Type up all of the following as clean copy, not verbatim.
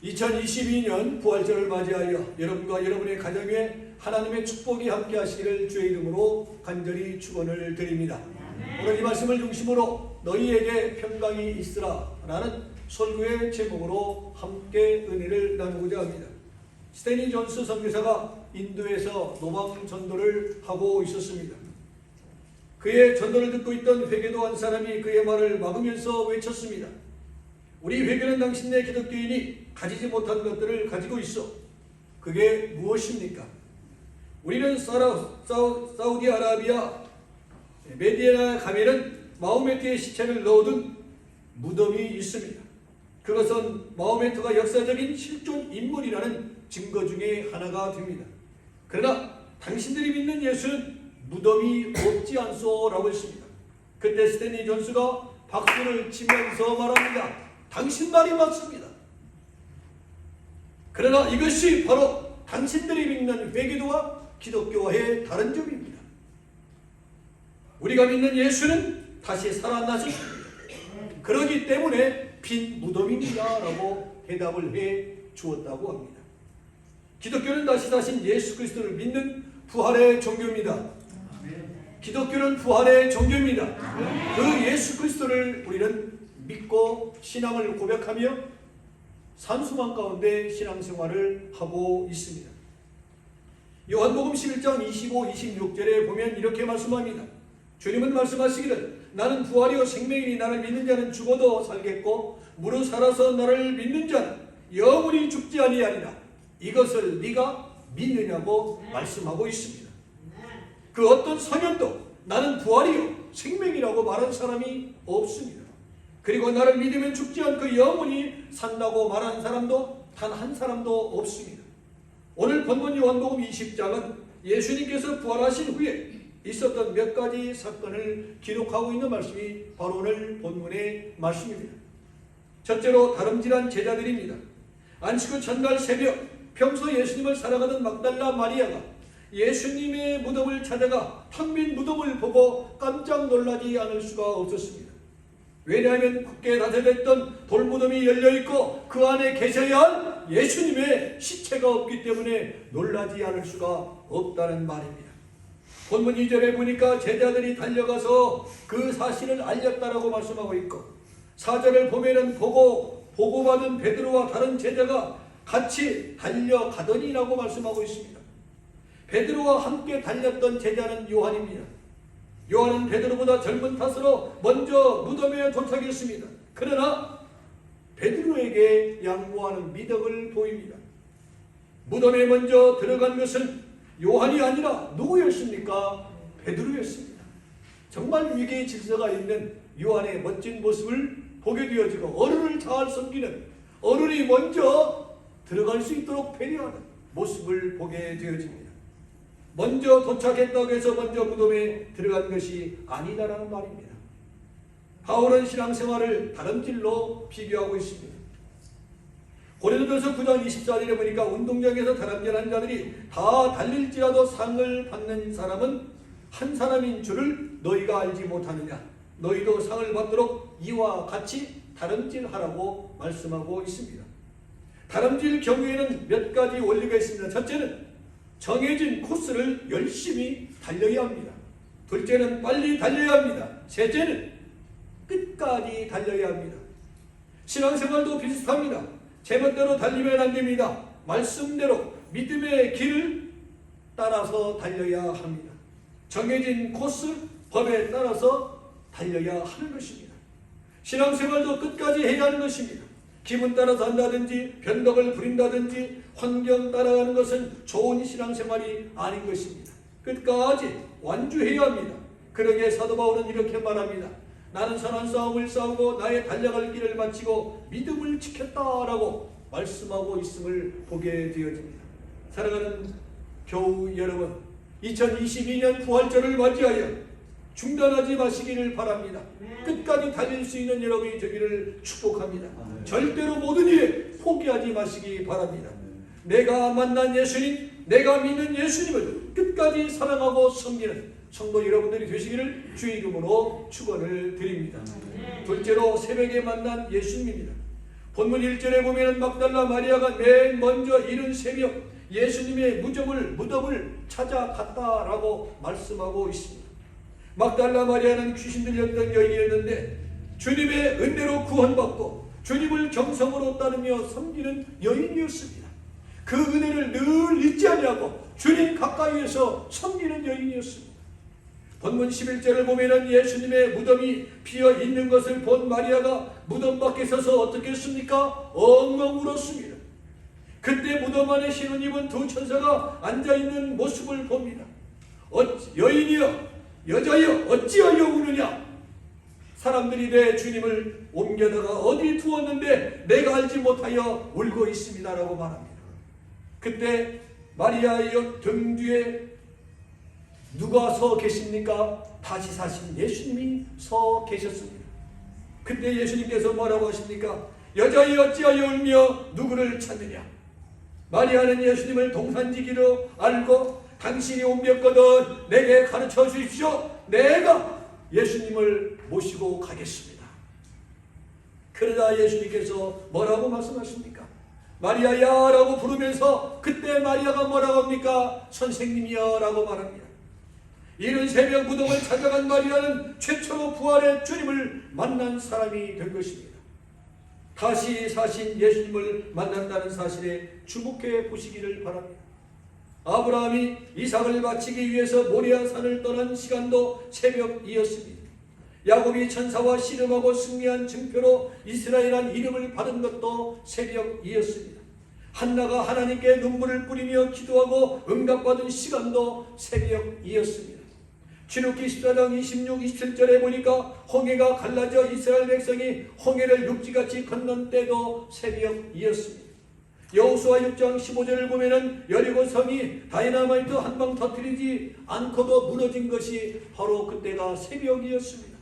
2022년 부활절을 맞이하여 여러분과 여러분의 가정에 하나님의 축복이 함께 하시기를 주의 이름으로 간절히 축원을 드립니다. 오늘 이 말씀을 중심으로 너희에게 평강이 있으라 라는 설교의 제목으로 함께 은혜를 나누고자 합니다. 스테니 존스 선교사가 인도에서 노방 전도를 하고 있었습니다. 그의 전도를 듣고 있던 회개도 한 사람이 그의 말을 막으면서 외쳤습니다. 우리 회개는 당신네 기독교인이 가지지 못한 것들을 가지고 있어. 그게 무엇입니까? 우리는 사우디아라비아 메디나에 가면은 마호메트의 시체를 넣어둔 무덤이 있습니다. 그것은 마호메트가 역사적인 실존 인물이라는 증거 중에 하나가 됩니다. 그러나 당신들이 믿는 예수는 무덤이 없지 않소 라고 했습니다. 그때 스탠리 존스가 박수를 치면서 말합니다. 당신 말이 맞습니다. 그러나 이것이 바로 당신들이 믿는 회개도와 기독교와의 다른 점입니다. 우리가 믿는 예수는 다시 살아나셨습니다. 그러기 때문에 빈 무덤입니다 라고 대답을 해 주었다고 합니다. 기독교는 다시 사신 예수 그리스도를 믿는 부활의 종교입니다. 기독교는 부활의 종교입니다. 그 예수 그리스도를 우리는 믿고 신앙을 고백하며 산수망 가운데 신앙생활을 하고 있습니다. 요한복음 11장 25, 26절에 보면 이렇게 말씀합니다. 주님은 말씀하시기를 나는 부활이요 생명이니 나를 믿는 자는 죽어도 살겠고 무릇 살아서 나를 믿는 자는 영원히 죽지 아니하리라. 이것을 네가 믿느냐고 말씀하고 있습니다. 그 어떤 선현도 나는 부활이요 생명이라고 말한 사람이 없습니다. 그리고 나를 믿으면 죽지 않고 영원히 산다고 말한 사람도 단 한 사람도 없습니다. 오늘 본문 요한복음 20장은 예수님께서 부활하신 후에 있었던 몇 가지 사건을 기록하고 있는 말씀이 바로 오늘 본문의 말씀입니다. 첫째로 다름질한 제자들입니다. 안식 후 첫날 새벽 평소 예수님을 사랑하던 막달라 마리아가 예수님의 무덤을 찾아가 텅 빈 무덤을 보고 깜짝 놀라지 않을 수가 없었습니다. 왜냐하면 굳게 닫혀졌던 돌무덤이 열려있고 그 안에 계셔야 할 예수님의 시체가 없기 때문에 놀라지 않을 수가 없다는 말입니다. 본문 2절에 보니까 제자들이 달려가서 그 사실을 알렸다라고 말씀하고 있고 4절을 보면은 보고받은 베드로와 다른 제자가 같이 달려가더니라고 말씀하고 있습니다. 베드로와 함께 달렸던 제자는 요한입니다. 요한은 베드로보다 젊은 탓으로 먼저 무덤에 도착했습니다. 그러나 베드로에게 양보하는 미덕을 보입니다. 무덤에 먼저 들어간 것은 요한이 아니라 누구였습니까? 베드로였습니다. 정말 위계의 질서가 있는 요한의 멋진 모습을 보게 되어지고 어른을 잘 섬기는 어른이 먼저 들어갈 수 있도록 배려하는 모습을 보게 되어집니다. 먼저 도착했다고 해서 먼저 무덤에 들어간 것이 아니다라는 말입니다. 바울은 신앙생활을 다름질로 비교하고 있습니다. 고린도전서 9장 24절에 보니까 운동장에서 다름질한 자들이 다 달릴지라도 상을 받는 사람은 한 사람인 줄을 너희가 알지 못하느냐. 너희도 상을 받도록 이와 같이 다름질하라고 말씀하고 있습니다. 다름질 경우에는 몇 가지 원리가 있습니다. 첫째는 정해진 코스를 열심히 달려야 합니다. 둘째는 빨리 달려야 합니다. 셋째는 끝까지 달려야 합니다. 신앙생활도 비슷합니다. 제멋대로 달리면 안 됩니다. 말씀대로 믿음의 길을 따라서 달려야 합니다. 정해진 코스, 법에 따라서 달려야 하는 것입니다. 신앙생활도 끝까지 해야 하는 것입니다. 기분 따라서 한다든지 변덕을 부린다든지 환경 따라가는 것은 좋은 신앙생활이 아닌 것입니다. 끝까지 완주해야 합니다. 그러기에 사도 바울은 이렇게 말합니다. 나는 선한 싸움을 싸우고 나의 달려갈 길을 마치고 믿음을 지켰다라고 말씀하고 있음을 보게 되어집니다. 사랑하는 교우 여러분, 2022년 부활절을 맞이하여 중단하지 마시기를 바랍니다. 끝까지 달릴 수 있는 여러분이 되기를 축복합니다. 절대로 모든 일에 포기하지 마시기 바랍니다. 내가 만난 예수님, 내가 믿는 예수님을 끝까지 사랑하고 섬기는 성도 여러분들이 되시기를 주의 이름으로 축원을 드립니다. 둘째로 새벽에 만난 예수님입니다. 본문 1절에 보면 막달라 마리아가 맨 먼저 이른 새벽 예수님의 무덤을 찾아갔다라고 말씀하고 있습니다. 막달라 마리아는 귀신 들렸던 여인이었는데 주님의 은혜로 구원받고 주님을 정성으로 따르며 섬기는 여인이었습니다. 그 은혜를 늘 잊지 아니하고 주님 가까이에서 섬기는 여인이었습니다. 본문 11절을 보면 예수님의 무덤이 비어 있는 것을 본 마리아가 무덤 밖에 서서 어떻게 했습니까? 엉엉 울었습니다. 그때 무덤 안에 신을 입은 두 천사가 앉아있는 모습을 봅니다. 여인이여 여자여 어찌하여 우느냐? 사람들이 내 주님을 옮겨다가 어디 두었는데 내가 알지 못하여 울고 있습니다 라고 말합니다. 그때 마리아의 등 뒤에 누가 서 계십니까? 다시 사신 예수님이 서 계셨습니다. 그때 예수님께서 뭐라고 하십니까? 여자여 어찌하여 울며 누구를 찾느냐? 마리아는 예수님을 동산지기로 알고 당신이 옮겼거든 내게 가르쳐 주십시오. 내가 예수님을 모시고 가겠습니다. 그러자 예수님께서 뭐라고 말씀하십니까? 마리아야 라고 부르면서 그때 마리아가 뭐라고 합니까? 선생님이여 라고 말합니다. 이른 새벽 무덤을 찾아간 마리아는 최초로 부활의 주님을 만난 사람이 될 것입니다. 다시 사신 예수님을 만난다는 사실에 주목해 보시기를 바랍니다. 아브라함이 이삭을 바치기 위해서 모리아 산을 떠난 시간도 새벽이었습니다. 야곱이 천사와 씨름하고 승리한 증표로 이스라엘이라는 이름을 받은 것도 새벽이었습니다. 한나가 하나님께 눈물을 뿌리며 기도하고 응답받은 시간도 새벽이었습니다. 출애굽기 14장 26, 27절에 보니까 홍해가 갈라져 이스라엘 백성이 홍해를 육지같이 건넌 때도 새벽이었습니다. 여호수아 6장 15절을 보면은 여리고 성이 다이너마이트 한 방 터뜨리지 않고도 무너진 것이 바로 그때가 새벽이었습니다.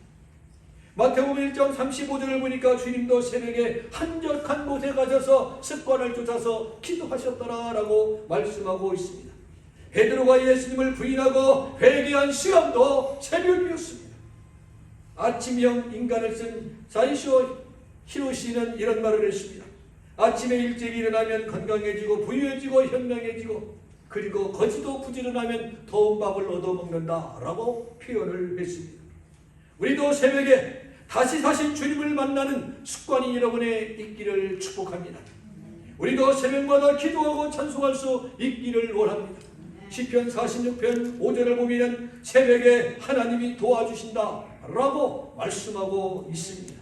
마태복음 1장 35절을 보니까 주님도 새벽에 한적한 곳에 가셔서 습관을 쫓아서 기도하셨더라라고 말씀하고 있습니다. 베드로가 예수님을 부인하고 회개한 시간도 새벽이었습니다. 아침형 인간을 쓴 사이쇼 히로시는 이런 말을 했습니다. 아침에 일찍 일어나면 건강해지고 부유해지고 현명해지고 그리고 거지도 부지런하면 더운 밥을 얻어먹는다 라고 표현을 했습니다. 우리도 새벽에 다시 사신 주님을 만나는 습관이 여러분의 있기를 축복합니다. 우리도 새벽마다 기도하고 찬송할 수 있기를 원합니다. 시편 46편 5절을 보면 새벽에 하나님이 도와주신다 라고 말씀하고 있습니다.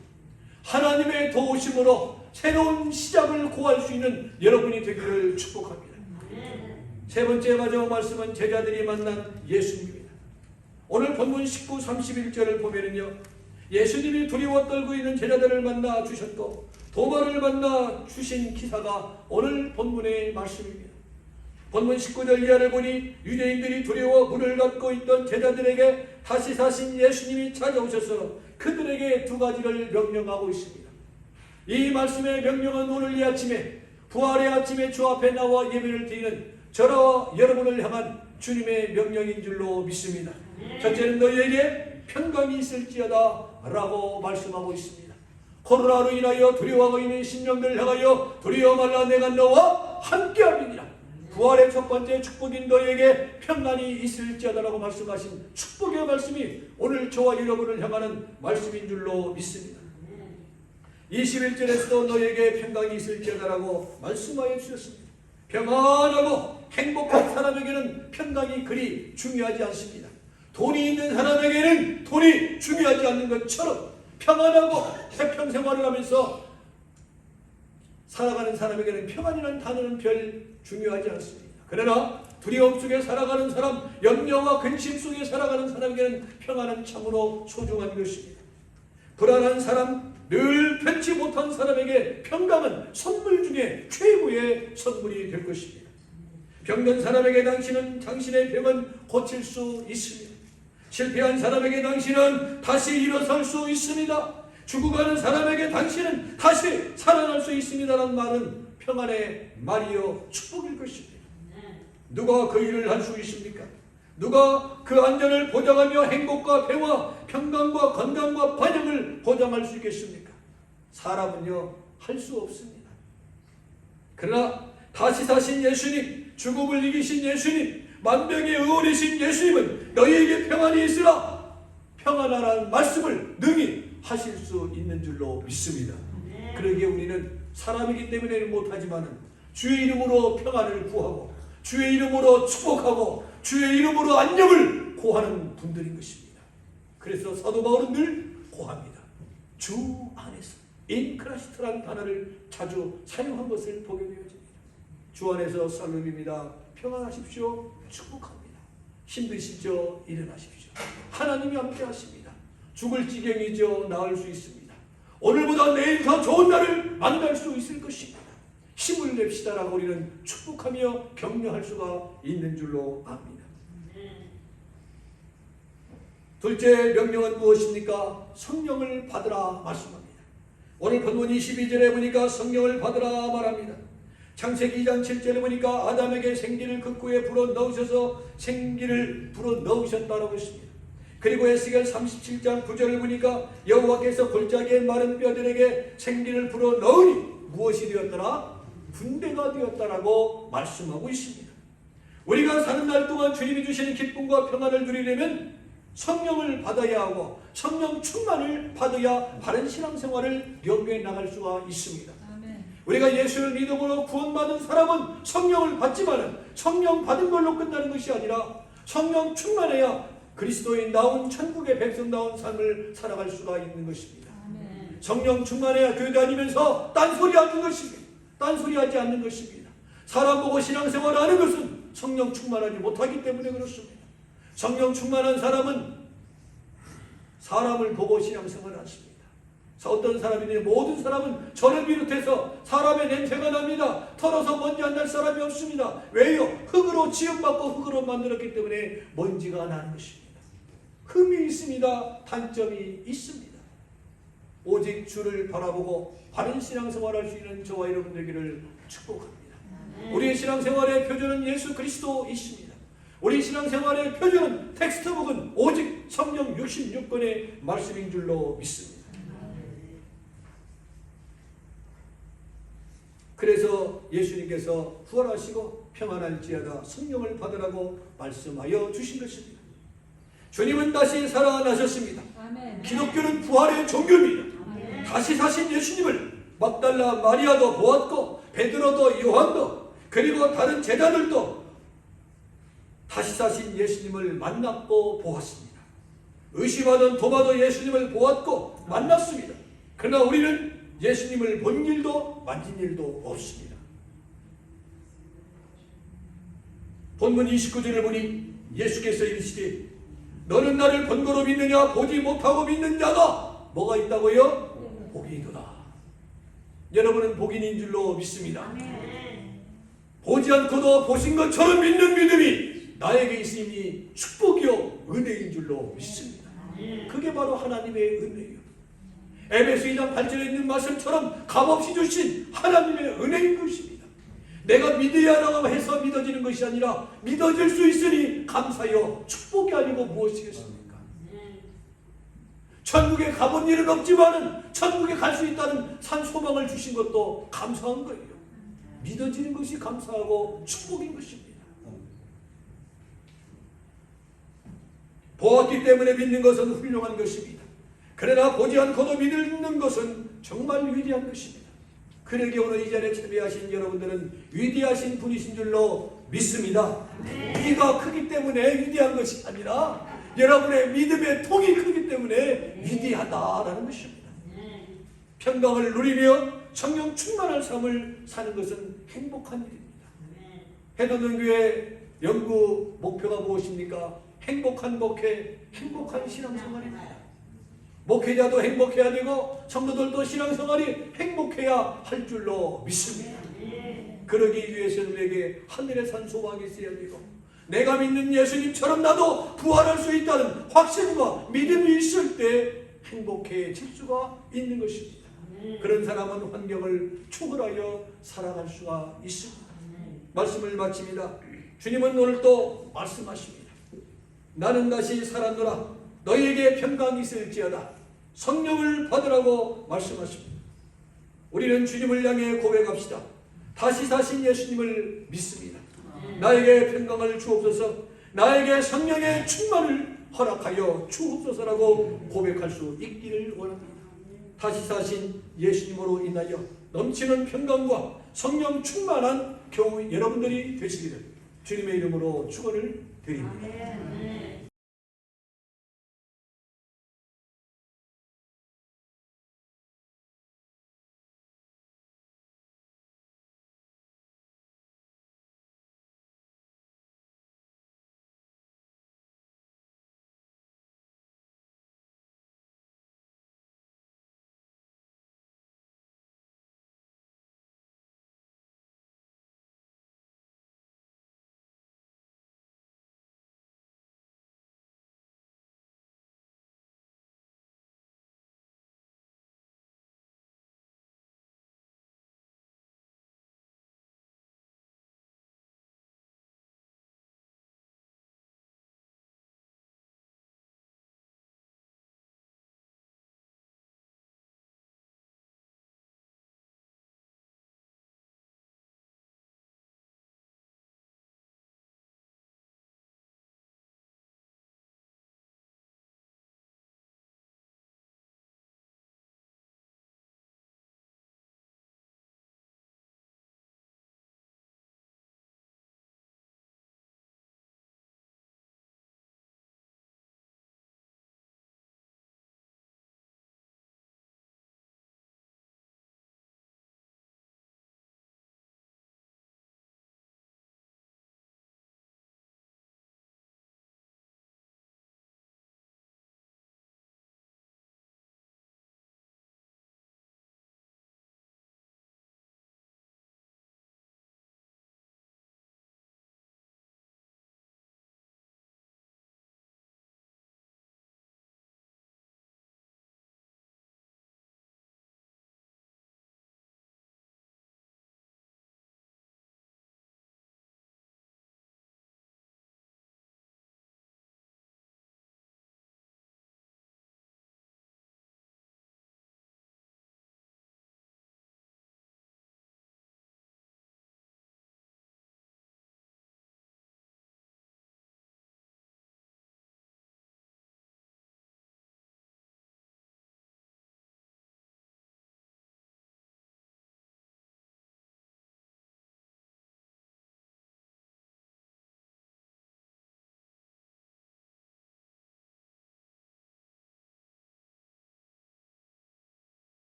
하나님의 도우심으로 새로운 시작을 구할 수 있는 여러분이 되기를 축복합니다. 세 번째 마지막 말씀은 제자들이 만난 예수님입니다. 오늘 본문 19, 31절을 보면요, 예수님이 두려워 떨고 있는 제자들을 만나 주셨고 도마를 만나 주신 기사가 오늘 본문의 말씀입니다. 본문 19절 이하를 보니 유대인들이 두려워 문을 닫고 있던 제자들에게 다시 사신 예수님이 찾아오셔서 그들에게 두 가지를 명령하고 있습니다. 이 말씀의 명령은 오늘 이 아침에 부활의 아침에 주 앞에 나와 예배를 드리는 저와 여러분을 향한 주님의 명령인 줄로 믿습니다. 첫째는 너희에게 평강이 있을지어다 라고 말씀하고 있습니다. 코로나로 인하여 두려워하고 있는 심령들을 향하여 두려워 말라 내가 너와 함께함이니라. 부활의 첫 번째 축복인 너에게 평안이 있을지어다 라고 말씀하신 축복의 말씀이 오늘 저와 여러분을 향하는 말씀인 줄로 믿습니다. 21절에서도 너에게 평강이 있을지어다 라고 말씀하여 주셨습니다. 평안하고 행복한 사람에게는 평강이 그리 중요하지 않습니다. 돈이 있는 사람에게는 돈이 중요하지 않는 것처럼 평안하고 태평생활을 하면서 살아가는 사람에게는 평안이라는 단어는 별 중요하지 않습니다. 그러나 두려움 속에 살아가는 사람, 염려와 근심 속에 살아가는 사람에게는 평안은 참으로 소중한 것입니다. 불안한 사람, 늘 편치 못한 사람에게 평강은 선물 중에 최고의 선물이 될 것입니다. 병든 사람에게 당신의 병은 고칠 수 있습니다. 실패한 사람에게 당신은 다시 일어설 수 있습니다. 죽어가는 사람에게 당신은 다시 살아날 수 있습니다라는 말은 평안의 말이요 축복일 것입니다. 누가 그 일을 할 수 있습니까? 누가 그 안전을 보장하며 행복과 평화, 평강과 건강과 번영을 보장할 수 있겠습니까? 사람은요 할 수 없습니다. 그러나 다시 사신 예수님, 죽음을 이기신 예수님, 만병의 의원이신 예수님은 너희에게 평안이 있으라, 평안하라는 말씀을 능히 하실 수 있는 줄로 믿습니다. 그러기에 우리는 사람이기 때문에 못하지만 주의 이름으로 평안을 구하고 주의 이름으로 축복하고 주의 이름으로 안녕을 구하는 분들인 것입니다. 그래서 사도 바울은 늘 구합니다. 주 안에서, in Christ라는 단어를 자주 사용한 것을 보게 되어집니다. 주 안에서 살룸입니다. 평안하십시오. 축복합니다. 힘드시죠? 일어나십시오. 하나님이 함께 하십니다. 죽을 지경이죠? 나을 수 있습니다. 오늘보다 내일 더 좋은 날을 만날 수 있을 것입니다. 힘을 냅시다라고 우리는 축복하며 격려할 수가 있는 줄로 압니다. 둘째 명령은 무엇입니까? 성령을 받으라 말씀합니다. 오늘 본문 22절에 보니까 성령을 받으라 말합니다. 창세기 2장 7절에 보니까 아담에게 생기를 극구에 불어넣으셔서 생기를 불어넣으셨다라고 했습니다. 그리고 에스겔 37장 9절을 보니까 여호와께서 골짜기의 마른 뼈들에게 생기를 불어넣으니 무엇이 되었더라? 군대가 되었다라고 말씀하고 있습니다. 우리가 사는 날 동안 주님이 주시는 기쁨과 평안을 누리려면 성령을 받아야 하고 성령 충만을 받아야 바른 신앙생활을 연구해 나갈 수가 있습니다. 우리가 예수를 믿음으로 구원받은 사람은 성령을 받지만 성령 받은 걸로 끝나는 것이 아니라 성령 충만해야 그리스도인 나온 천국의 백성다운 삶을 살아갈 수가 있는 것입니다. 성령 충만해야 교회 다니면서 딴소리 하는 것입니다. 딴소리 하지 않는 것입니다. 사람 보고 신앙생활을 하는 것은 성령 충만하지 못하기 때문에 그렇습니다. 성령 충만한 사람은 사람을 보고 신앙생활을 하십니다. 어떤 사람이냐, 모든 사람은 저를 비롯해서 사람의 냄새가 납니다. 털어서 먼지 안 날 사람이 없습니다. 왜요? 흙으로 지음받고 흙으로 만들었기 때문에 먼지가 나는 것입니다. 흠이 있습니다. 단점이 있습니다. 오직 주를 바라보고 바른 신앙생활을 할 수 있는 저와 여러분 되기를 축복합니다. 우리의 신앙생활의 표준은 예수 그리스도이십니다. 우리 신앙생활의 표준은 텍스트북은 오직 성령 66권의 말씀인 줄로 믿습니다. 그래서 예수님께서 부활하시고 평안할지어다 성령을 받으라고 말씀하여 주신 것입니다. 주님은 다시 살아나셨습니다. 아멘. 기독교는 부활의 종교입니다. 아멘. 다시 사신 예수님을 막달라 마리아도 보았고 베드로도 요한도 그리고 다른 제자들도 다시 사신 예수님을 만났고 보았습니다. 의심하던 도마도 예수님을 보았고 만났습니다. 그러나 우리는 예수님을 본 일도 만진 일도 없습니다. 본문 29절을 보니 예수께서 이르시되 너는 나를 본거로 믿느냐? 보지 못하고 믿는 자가 뭐가 있다고요? 복이 있도다. 여러분은 복인인 줄로 믿습니다. 보지 않고도 보신 것처럼 믿는 믿음이 나에게 있으니 축복이요 은혜인 줄로 믿습니다. 그게 바로 하나님의 은혜예요. 에베소 2장 8절에 있는 말씀처럼 값없이 주신 하나님의 은혜인 것입니다. 내가 믿어야라고 해서 믿어지는 것이 아니라 믿어질 수 있으니 감사요 축복이 아니고 무엇이겠습니까? 천국에 가본 일은 없지만은 천국에 갈 수 있다는 산소망을 주신 것도 감사한 거예요. 믿어지는 것이 감사하고 축복인 것입니다. 보았기 때문에 믿는 것은 훌륭한 것입니다. 그러나 보지 않고도 믿는 것은 정말 위대한 것입니다. 그러기에 오늘 이 자리에 참여하신 여러분들은 위대하신 분이신 줄로 믿습니다. 위가 크기 때문에 위대한 것이 아니라 여러분의 믿음의 통이 크기 때문에 위대하다라는 것입니다. 평강을 누리며 성령 충만한 삶을 사는 것은 행복한 일입니다. 해돋는 교회 연구 목표가 무엇입니까? 행복한 목회, 행복한 신앙생활입니다. 목회자도 행복해야 되고 성도들도 신앙생활이 행복해야 할 줄로 믿습니다. 그러기 위해서는 우리에게 하늘에 산 소망이 있어야 되고 내가 믿는 예수님처럼 나도 부활할 수 있다는 확신과 믿음이 있을 때 행복해질 수가 있는 것입니다. 그런 사람은 환경을 초월하여 살아갈 수가 있습니다. 말씀을 마칩니다. 주님은 오늘 또 말씀하십니다. 나는 다시 살았노라. 너희에게 평강이 있을지어다. 성령을 받으라고 말씀하십니다. 우리는 주님을 향해 고백합시다. 다시 사신 예수님을 믿습니다. 나에게 평강을 주옵소서, 나에게 성령의 충만을 허락하여 주옵소서라고 고백할 수 있기를 원합니다. 다시 사신 예수님으로 인하여 넘치는 평강과 성령 충만한 교우 여러분들이 되시기를 주님의 이름으로 축원을 드립니다.